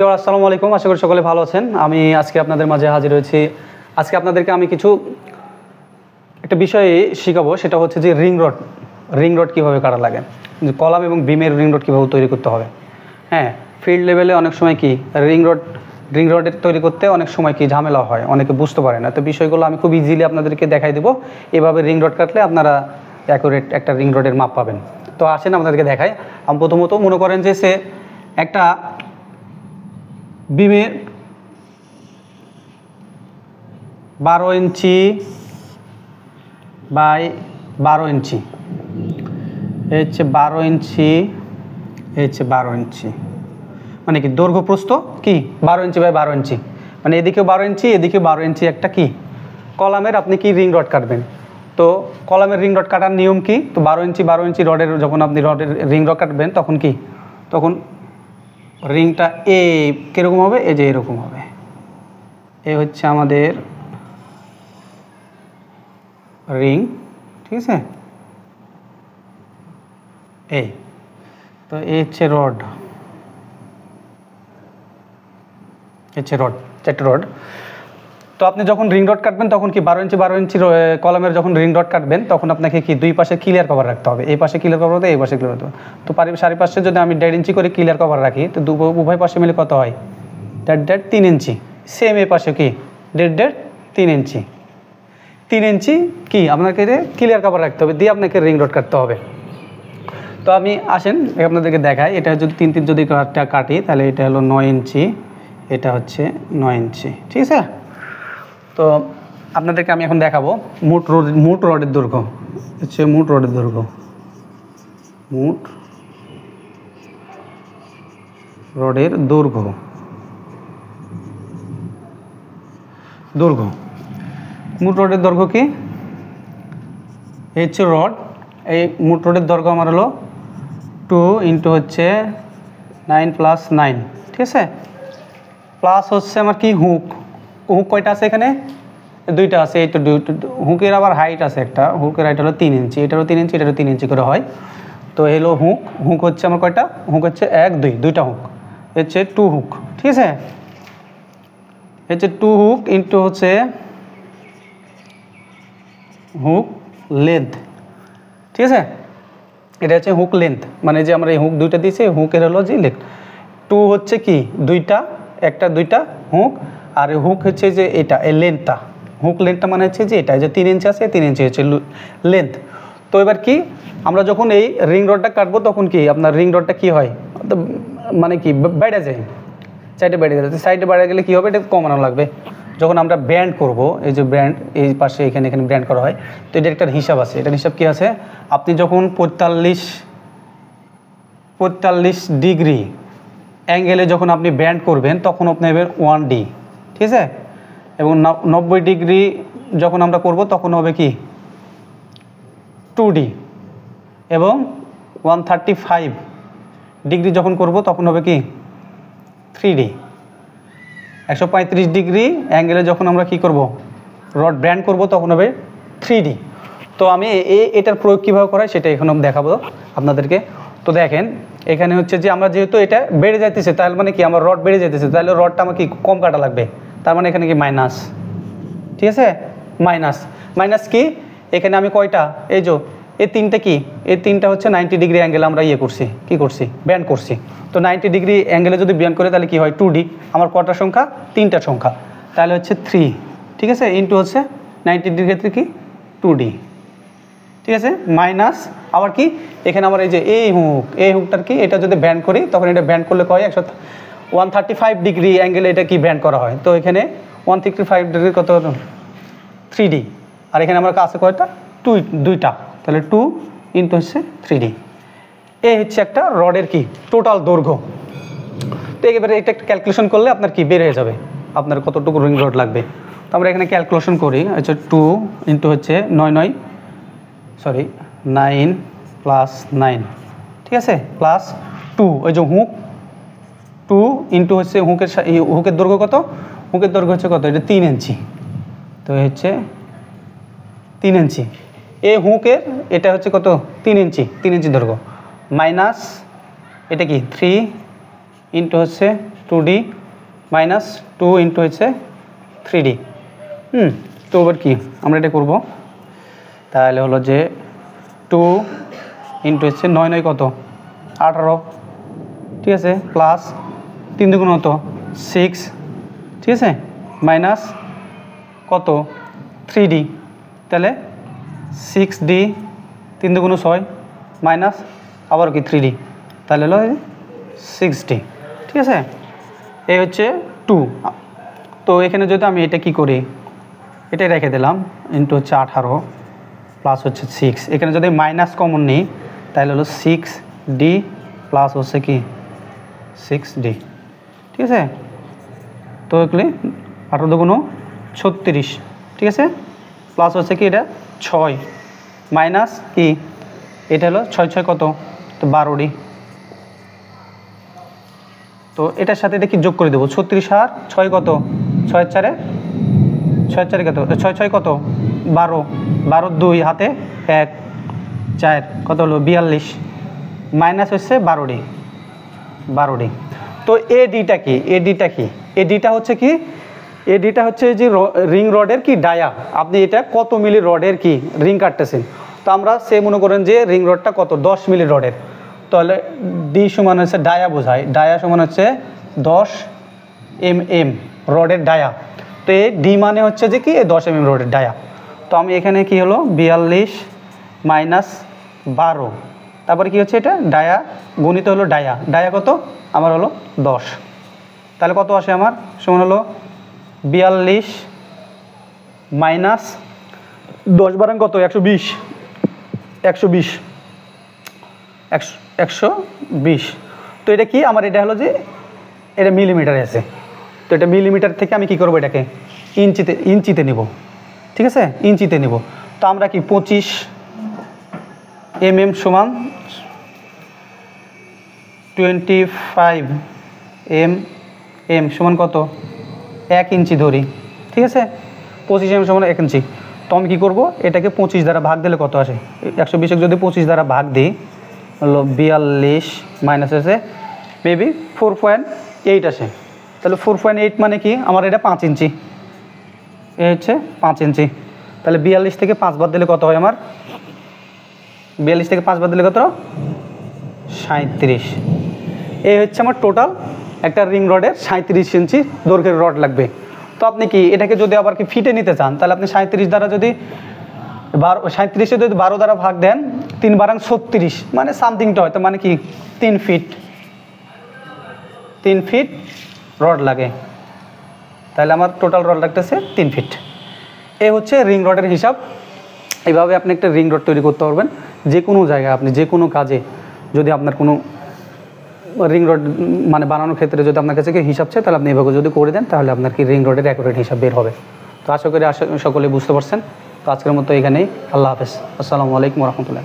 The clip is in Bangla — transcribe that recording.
আসসালামু আলাইকুম, আশা করি সকলে ভালো আছেন। আমি আজকে আপনাদের মাঝে হাজির হয়েছি। আজকে আপনাদেরকে আমি কিছু একটা বিষয় শেখাবো, সেটা হচ্ছে যে রিং রড কীভাবে কাটা লাগে, কলাম এবং বিমের রিং রড কীভাবে তৈরি করতে হবে। হ্যাঁ, ফিল্ড লেভেলে অনেক সময় কি রিং রডের তৈরি করতে অনেক সময় কি ঝামেলা হয়, অনেকে বুঝতে পারে না। তো বিষয়গুলো আমি খুব ইজিলি আপনাদেরকে দেখাই দেবো। এভাবে রিং রড কাটলে আপনারা অ্যাকুরেট একটা রিং রডের মাপ পাবেন। তো আসেন আপনাদেরকে দেখাই। আমি প্রথমত মনে করেন যে সে একটা বিমের 12 ইঞ্চি বাই 12 ইঞ্চি, এই হচ্ছে 12 ইঞ্চি, এই হচ্ছে 12 ইঞ্চি, মানে কি দৈর্ঘ্য প্রস্থ কি 12 ইঞ্চি বাই 12 ইঞ্চি, মানে এদিকেও 12 ইঞ্চি এদিকেও 12 ইঞ্চি একটা কি কলামের আপনি কি রিং রড কাটবেন। তো কলামের রিং রড কাটার নিয়ম কি, তো 12 ইঞ্চি রডের যখন আপনি রিং রড কাটবেন তখন রিংটা কীরকম হবে, এই যে এরকম হবে। এ হচ্ছে আমাদের রিং, ঠিক আছে। এই তো এই হচ্ছে রড, চারটে রড। তো আপনি যখন রিং রড কাটবেন তখন কি 12 ইঞ্চি কলামের যখন রিং রড কাটবেন তখন আপনাকে কি দুই পাশে ক্লিয়ার কভার রাখতে হবে। এই পাশে ক্লিয়ার কভার হতে এই পাশে ক্লিয়ার হতে হবে। তো চারিপাশে যদি আমি 1.5 ইঞ্চি করে ক্লিয়ার কভার রাখি তো উভয় পাশে মিলে কত হয়, 3 ইঞ্চি। সেম এই পাশে কি 3 ইঞ্চি, 3 ইঞ্চি কি আপনাকে ক্লিয়ার কভার রাখতে হবে, দিয়ে আপনাকে রিং রড কাটতে হবে। তো আমি আসেন আপনাদেরকে দেখাই। এটা যদি 3 যদি কাটি তাহলে এটা হলো 9 ইঞ্চি, এটা হচ্ছে 9 ইঞ্চি, ঠিক আছে। তো আপনাদেরকে আমি এখন দেখাবো মোট রডের দৈর্ঘ্য, হচ্ছে মোট রডের দৈর্ঘ্য, মোট রডের দৈর্ঘ্য কি, এই হচ্ছে রড। এই মোট রডের দৈর্ঘ্য আমার হলো 2 ইন্টু হচ্ছে 9 + 9, ঠিক আছে। প্লাস হচ্ছে আমার কি হুক কয়টা আছে এখানে, দুইটা আছে। এই তো হুকের আবার হাইট আছে একটা, হুকের হাইট হলো 3 ইঞ্চি, এটারও 3 ইঞ্চি, এটারও 3 ইঞ্চি করে হয়। তো এলো হুক হচ্ছে আমার কয়টা, হুক হচ্ছে 1 2, দুইটা হুক, হচ্ছে 2 হুক, ঠিক আছে। হচ্ছে 2 হুক ইন্টু হচ্ছে হুক লেন্থ, ঠিক আছে। এটা হচ্ছে হুক লেন্থ, মানে যে আমরা এই হুক দুইটা দিয়েছি, হুকের হলো যে লেন্থ। 2 হচ্ছে কি দুইটা হুক, আর হুক হচ্ছে যে এটা এই লেন্থটা, হুক লেন্থটা মানে হচ্ছে যে এটা যে 3 ইঞ্চি আছে, 3 ইঞ্চি হচ্ছে লেন্থ। তো এবার কি আমরা যখন এই রিং রডটা কাটবো তখন কি আপনার রিং রডটা কি হয়, মানে কি বেড়ে যায়, সাইডে বেড়ে যাচ্ছে। সাইডে বেড়ে গেলে কী হবে, এটা কমানো লাগবে। যখন আমরা ব্যান্ড করব, এই যে ব্যান্ড এই পাশে এখানে ব্যান্ড করা হয়, তো এটার একটা হিসাব আছে। এটার হিসাব কী আছে, আপনি যখন 45 ডিগ্রি অ্যাঙ্গেলে যখন আপনি ব্যান্ড করবেন তখন আপনি নেবেন 1D, ঠিক আছে। এবং 90 ডিগ্রি যখন আমরা করব তখন হবে কি 2D, এবং 135 ডিগ্রি যখন করব তখন হবে কি 3D। 135 ডিগ্রি অ্যাঙ্গেলে যখন আমরা কি করব রড ব্যান্ড করব তখন হবে 3D। তো আমি এটার প্রয়োগ কীভাবে করা হয় সেটা এখন দেখাবো আপনাদেরকে। তো দেখেন এখানে হচ্ছে যে আমরা যেহেতু এটা বেড়ে যাইতেছে, তাহলে মানে কি আমার রড বেড়ে যেতেছে, তাহলে রডটা আমার কি কম কাটা লাগবে, তার মানে এখানে কি মাইনাস, ঠিক আছে। মাইনাস কি এখানে আমি কয়টা, এই যে এই তিনটা কি, এই তিনটা হচ্ছে 90 ডিগ্রি অ্যাঙ্গেলে আমরা করছি ব্যান্ড করছি। তো 90 ডিগ্রি অ্যাঙ্গেলে যদি ব্যান্ড করে তাহলে কি হয় 2D, আমার কটা সংখ্যা, 3টা সংখ্যা, তাহলে হচ্ছে 3, ঠিক আছে, ইন্টু হচ্ছে 90 ডিগ্রি ক্ষেত্রে কি 2D, ঠিক আছে। মাইনাস আবার কি এখানে আমার এই যে এই হুকটার কি এটা যদি ব্যান্ড করি তখন এটা ব্যান্ড করলে কয় 135 ডিগ্রি অ্যাঙ্গেলে এটা কি ব্যান্ড করা হয়। তো এখানে 135 ডিগ্রি কত 3D, আর এখানে আমার কাছে কয়টা দুইটা, তাহলে 2 ইন্টু হচ্ছে 3D। এই হচ্ছে একটা রডের কি টোটাল দৈর্ঘ্য। তো এবারে এটা একটা ক্যালকুলেশন করলে আপনার কি বের হয়ে যাবে, আপনার কতটুকু রিং রড লাগবে। তো আমরা এখানে ক্যালকুলেশন করি, হচ্ছে 2 ইন্টু হচ্ছে 9 + 9, ঠিক আছে, প্লাস 2, ওই যে হুক 2 ইন্টু হচ্ছে হুকের দৈর্ঘ্য কত, হুকের দৈর্ঘ্য হচ্ছে কত, এটা 3 ইঞ্চি, তো হচ্ছে 3 ইঞ্চি। এই হুকের এটা হচ্ছে কত 3 ইঞ্চি দৈর্ঘ্য, মাইনাস এটা কি 3 ইন্টু হচ্ছে 2d মাইনাস 2 ইন্টু হচ্ছে 3d। তো এবার কি আমরা এটা করব, তাহলে হলো যে 2 ইন্টু হচ্ছে 9 9 কত 18, ঠিক আছে, প্লাস 3 দুগুণ কত 6, ঠিক আছে, মাইনাস কত 3d, তাহলে 6d 3 দুগুণ 6 মাইনাস আবার কি 3d, তাহলে হলো 6d, ঠিক আছে। এই হচ্ছে 2। তো এখানে যদি আমি এটা কি করি, এটাই রেখে দিলাম ইন্টু হচ্ছে 18 প্লাস হচ্ছে 6, এখানে যদি মাইনাস কমন নিই তাহলে হলো 6d প্লাস হচ্ছে কি 6d, ঠিক আছে। তো এগুলি 18 দুগুণ 36, ঠিক আছে, প্লাস হচ্ছে কি এটা 6 মাইনাস কি এটা হলো 6 6 কত তো 12d। তো এটার সাথে এটা কি যোগ করে দেবো 36 আর 6 কত 6 4 কত 6 6 কত 12, 12 2 হাতে 1 4 কত হলো 42 মাইনাস হচ্ছে 12d। তো এডিটা কি, এডিটা হচ্ছে কি, এডিটা হচ্ছে যে রিং রডের কি ডায়া, আপনি এটা কত মিলি রডের কি রিং কাটতেছেন। তো আমরা সে মনে করেন যে রিং রডটা কত 10 মিলি রডের, তাহলে ডি সমান হচ্ছে ডায়া বোঝায়, ডায়া সমান হচ্ছে 10 mm রডের ডায়া। তো এই ডি মানে হচ্ছে যে কি 10 mm রডের ডায়া। তো আমি এখানে কি হলো 42 মাইনাস 12, তারপরে কি হচ্ছে এটা ডায়া গণিত হলো ডায়া, ডায়া কত আমার হলো 10, তাহলে কত আসে আমার সমান হলো 42 মাইনাস 10 বারাং কত 120, 120। তো এটা কি আমার এটা হলো যে এটা মিলিমিটারে আছে, তো এটা মিলিমিটার থেকে আমি কি করব এটাকে ইঞ্চিতে নিব, ঠিক আছে, ইঞ্চিতে নিব। তো আমরা কি 25 mm সমান 25 mm সমান কত 1 ইঞ্চি ধরি, ঠিক আছে, 25 mm সমান 1 ইঞ্চি। তো আমি কী করবো এটাকে 25 দ্বারা ভাগ দিলে কত আসে 120 যদি 25 দ্বারা ভাগ দিই হলো 42 মাইনাস আছে মেবি 4.8 আসে, তাহলে 4.8 মানে কি আমার এটা 5 ইঞ্চি, এ হচ্ছে 5 ইঞ্চি। তাহলে 42 থেকে 5 বাদ দিলে কত হয় আমার 42 থেকে 5 বাদ দিলে কত 37। এই হচ্ছে আমার টোটাল একটা রিং রডের 37 ইঞ্চি দৈর্ঘ্যের রড লাগবে। তো আপনি কি এটাকে যদি আবার কি ফিটে নিতে চান তাহলে আপনি 37 দ্বারা যদি 37 যদি 12 দ্বারা ভাগ দেন 3 বারাং 36 মানে সামথিংটা হয়, তো মানে কি 3 ফিট রড লাগে, তাহলে আমার টোটাল রড লাগতেছে 3 ফিট। এই হচ্ছে রিং রডের হিসাব। এইভাবে আপনি একটা রিং রড তৈরি করতে পারবেন যে কোনো জায়গায়, আপনি যে কোনো কাজে যদি আপনার কোনো রিং রড মানে বানানোর ক্ষেত্রে যদি আপনার কাছে কি হিসাব চাই তাহলে আপনি এভাবে যদি করে দেন তাহলে আপনার কি রিং রডের অ্যাকুরেট হিসাব বের হবে। তো আশা করি সকলে বুঝতে পারছেন। তো আজকের মতো এখানেই, আল্লাহ হাফেজ, আসসালামু আলাইকুম রহমতুল্লাহ।